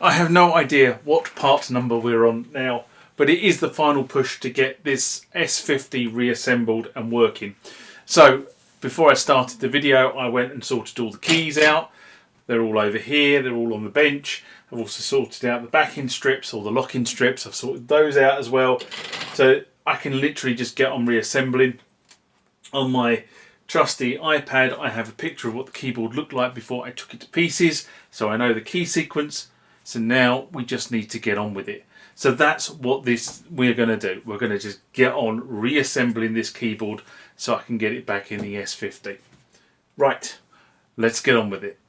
I have no idea what part number we're on now, but it is the final push to get this S-50 reassembled and working. So before I started the video, I went and sorted all the keys out. They're all over here, they're all on the bench. I've also sorted out the backing strips, all the locking strips, I've sorted those out as well. So I can literally just get on reassembling. On my trusty iPad, I have a picture of what the keyboard looked like before I took it to pieces, so I know the key sequence. So now we just need to get on with it. So that's what we're going to do. We're going to just get on reassembling this keyboard so I can get it back in the S-50. Right, let's get on with it.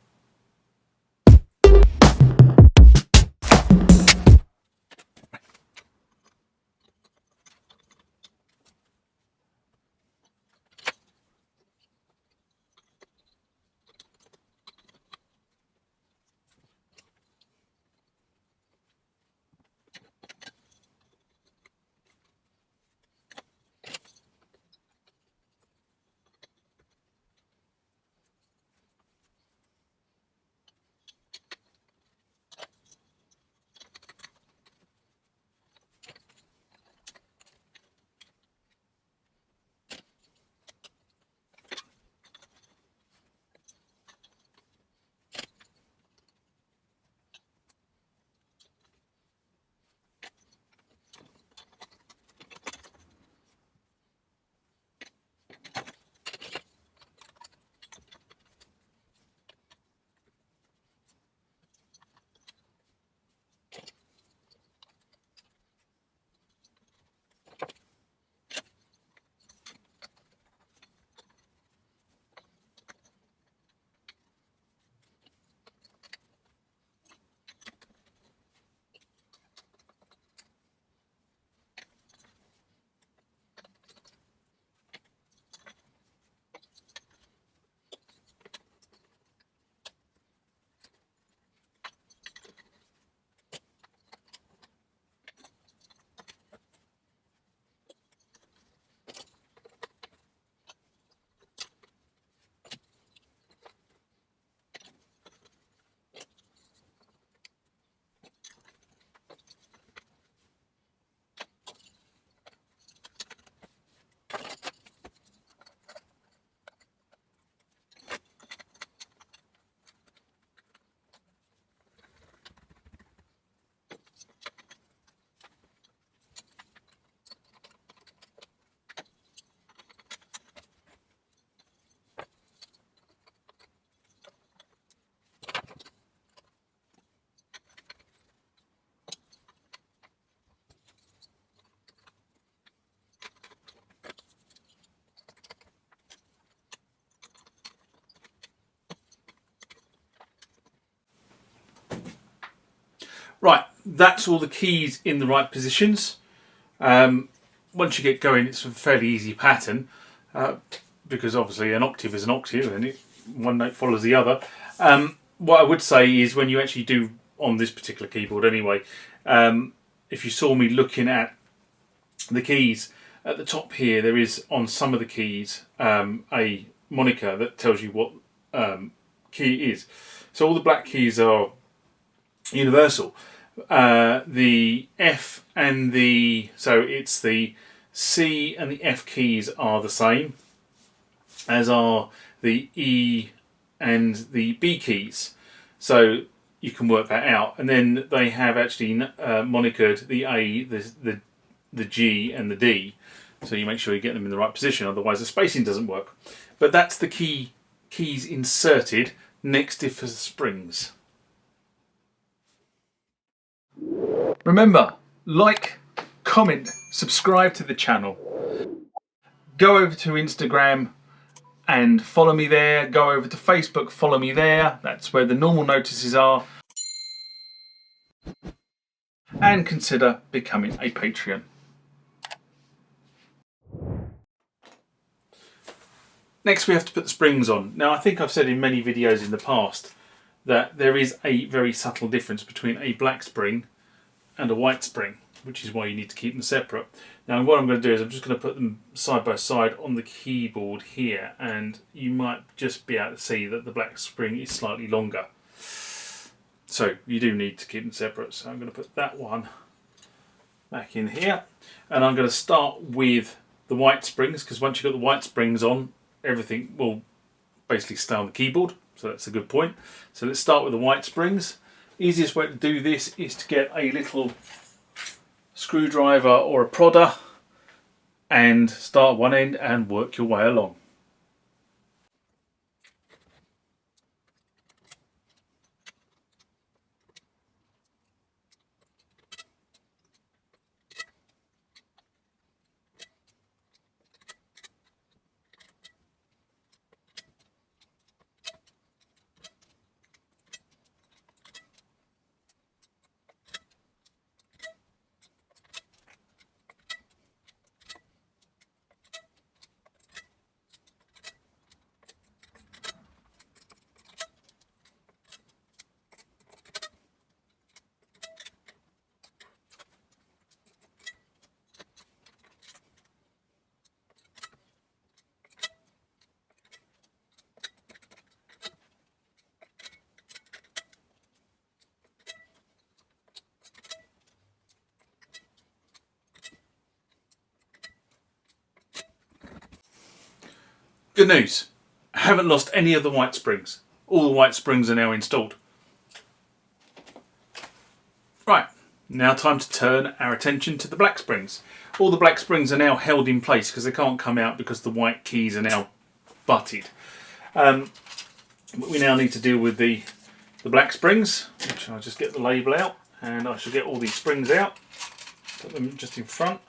Right, that's all the keys in the right positions. Once you get going, it's a fairly easy pattern because obviously an octave is an octave and one note follows the other. What I would say is when you actually do on this particular keyboard anyway, if you saw me looking at the keys, at the top here there is on some of the keys a moniker that tells you what key is. So all the black keys are universal. The F and so it's the C and the F keys are the same, as are the E and the B keys. So you can work that out. And then they have actually monikered the A, the G and the D. So you make sure you get them in the right position, otherwise the spacing doesn't work. But that's the keys inserted next to the springs. Remember, like, comment, subscribe to the channel. Go over to Instagram and follow me there. Go over to Facebook, follow me there. That's where the normal notices are. And consider becoming a Patreon. Next we have to put the springs on. Now I think I've said in many videos in the past that there is a very subtle difference between a black spring and a white spring, which is why you need to keep them separate. Now what I'm going to do is I'm just going to put them side by side on the keyboard here, and you might just be able to see that the black spring is slightly longer. So you do need to keep them separate. So I'm going to put that one back in here, and I'm going to start with the white springs, because once you've got the white springs on, everything will basically stay on the keyboard. So that's a good point. So let's start with the white springs. Easiest way to do this is to get a little screwdriver or a prodder and start one end and work your way along. Good news, I haven't lost any of the white springs. All the white springs are now installed. Right, now time to turn our attention to the black springs. All the black springs are now held in place because they can't come out because the white keys are now butted. But we now need to deal with the black springs, which I'll just get the label out, and I shall get all these springs out, put them just in front.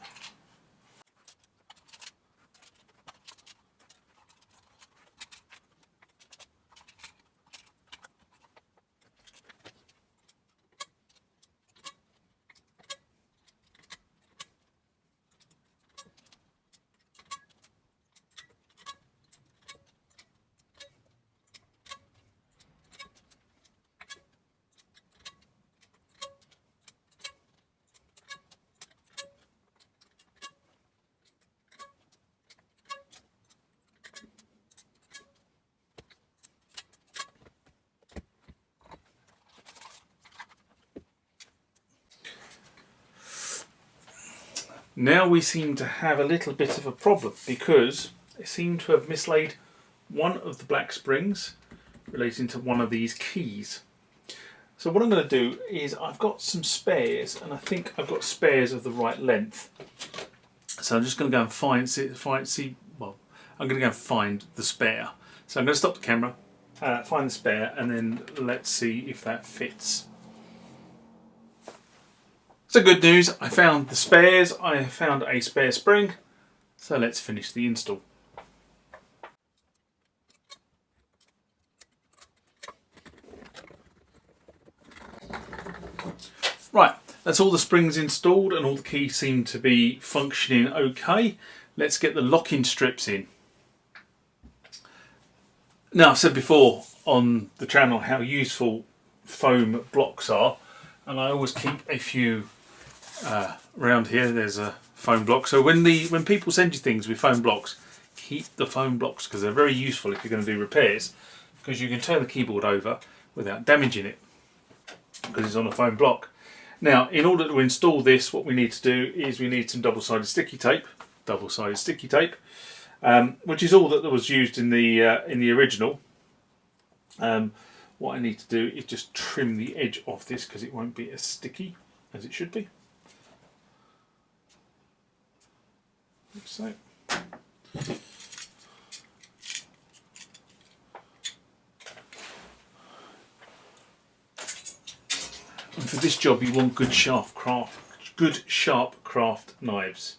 Now we seem to have a little bit of a problem because they seem to have mislaid one of the black springs relating to one of these keys. So what I'm going to do is I've got some spares, and I think I've got spares of the right length. So I'm just going to go and find the spare. So I'm going to stop the camera, find the spare, and then let's see if that fits. So good news, I found the spares, I found a spare spring, so let's finish the install. Right, that's all the springs installed and all the keys seem to be functioning okay. Let's get the locking strips in. Now, I've said before on the channel how useful foam blocks are, and I always keep a few around here. There's a foam block. So when people send you things with foam blocks, keep the foam blocks because they're very useful if you're going to do repairs, because you can turn the keyboard over without damaging it because it's on a foam block. Now, in order to install this, what we need to do is we need some double-sided sticky tape, which is all that was used in the original. What I need to do is just trim the edge off this because it won't be as sticky as it should be. Like so. And for this job, you want good sharp craft knives.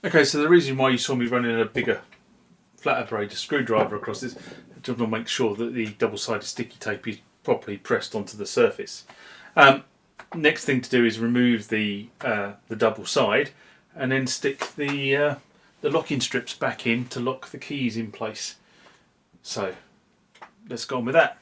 Okay, so the reason why you saw me running a bigger flat operator screwdriver across this, to make sure that the double-sided sticky tape is properly pressed onto the surface. Next thing to do is remove the double side, and then stick the locking strips back in to lock the keys in place. So let's go on with that.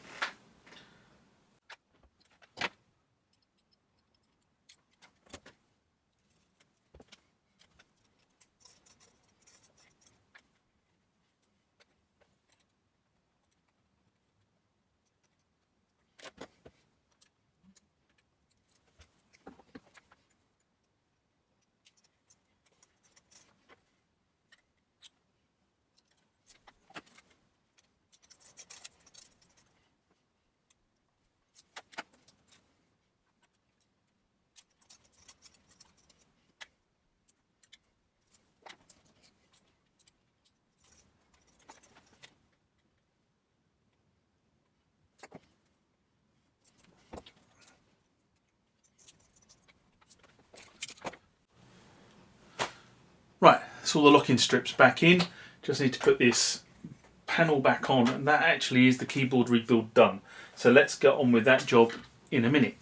Right, that's all the locking strips back in. Just need to put this panel back on, and that actually is the keyboard rebuild done. So let's get on with that job in a minute.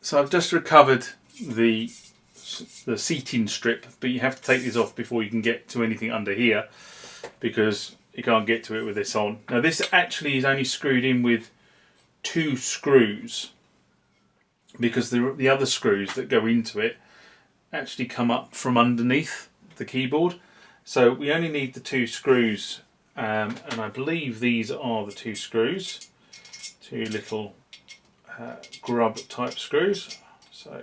So I've just recovered the seating strip, but you have to take this off before you can get to anything under here, because you can't get to it with this on. Now this actually is only screwed in with 2 screws, because the other screws that go into it actually come up from underneath the keyboard. So we only need the 2 screws, and I believe these are the 2 screws, 2 little grub type screws. So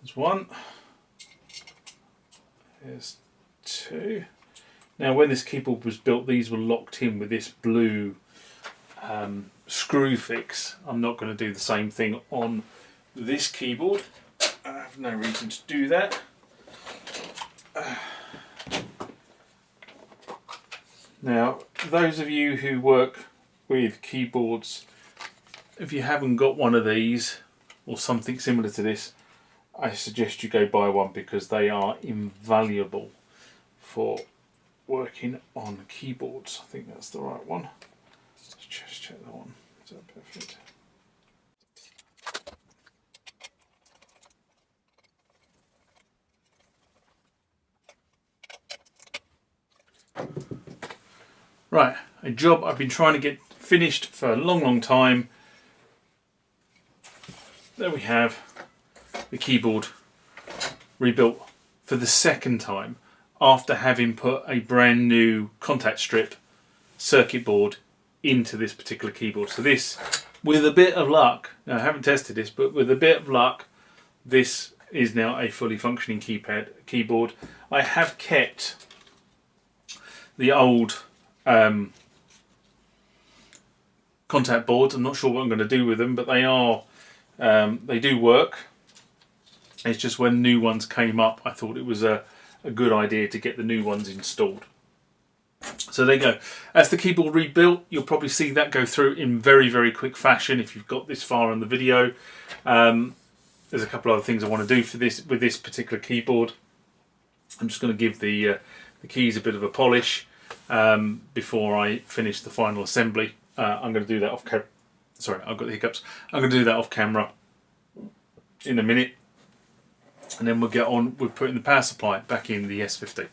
there's 1, there's 2. Now when this keyboard was built, these were locked in with this blue screw fix. I'm not going to do the same thing on this keyboard. I have no reason to do that. Now, those of you who work with keyboards, if you haven't got one of these or something similar to this, I suggest you go buy one, because they are invaluable for working on keyboards. I think that's the right one. Let's just check that one. Is that perfect? Right, a job I've been trying to get finished for a long time. There we have the keyboard rebuilt for the second time, after having put a brand new contact strip circuit board into this particular keyboard. So this, with a bit of luck, now I haven't tested this, but with a bit of luck, this is now a fully functioning keyboard. I have kept the old contact boards. I'm not sure what I'm going to do with them, but they do work. It's just when new ones came up, I thought it was a good idea to get the new ones installed. So there you go. As the keyboard rebuilt, you'll probably see that go through in very quick fashion if you've got this far in the video. There's a couple other things I want to do for this with this particular keyboard. I'm just going to give the keys a bit of a polish before I finish the final assembly. I'm going to do that off camera. Sorry, I've got the hiccups. I'm going to do that off camera in a minute, and then we'll get on with putting the power supply back in the S-50.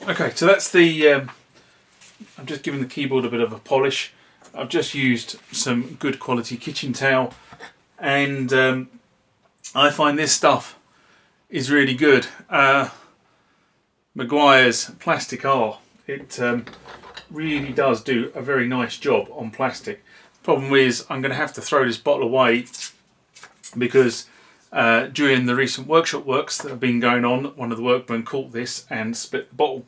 Okay, so that's the, I'm just giving the keyboard a bit of a polish. I've just used some good quality kitchen towel, and I find this stuff is really good. Meguiar's Plastic R. It really does do a very nice job on plastic. Problem is, I'm going to have to throw this bottle away because during the recent workshop works that have been going on, one of the workmen caught this and split the bottle.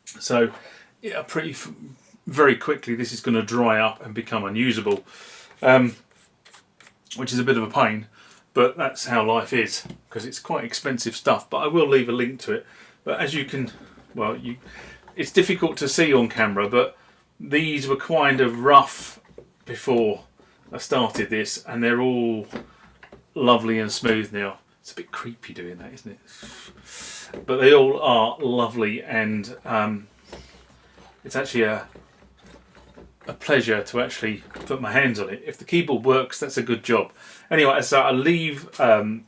So yeah, very quickly this is going to dry up and become unusable, which is a bit of a pain, but that's how life is, because it's quite expensive stuff. But I will leave a link to it. But as you can, well, it's difficult to see on camera, but these were kind of rough before I started this, and they're all lovely and smooth now. It's a bit creepy doing that, isn't it? But they all are lovely, and it's actually a pleasure to actually put my hands on it. If the keyboard works, that's a good job. Anyway, so I'll leave the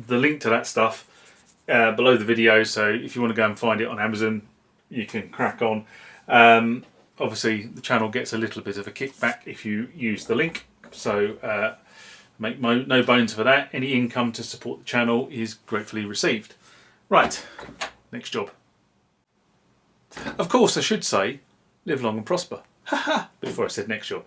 link to that stuff below the video, so if you want to go and find it on Amazon, you can crack on. Obviously the channel gets a little bit of a kickback if you use the link, so make no bones for that. Any income to support the channel is gratefully received. Right, next job. Of course I should say live long and prosper, before I said next job.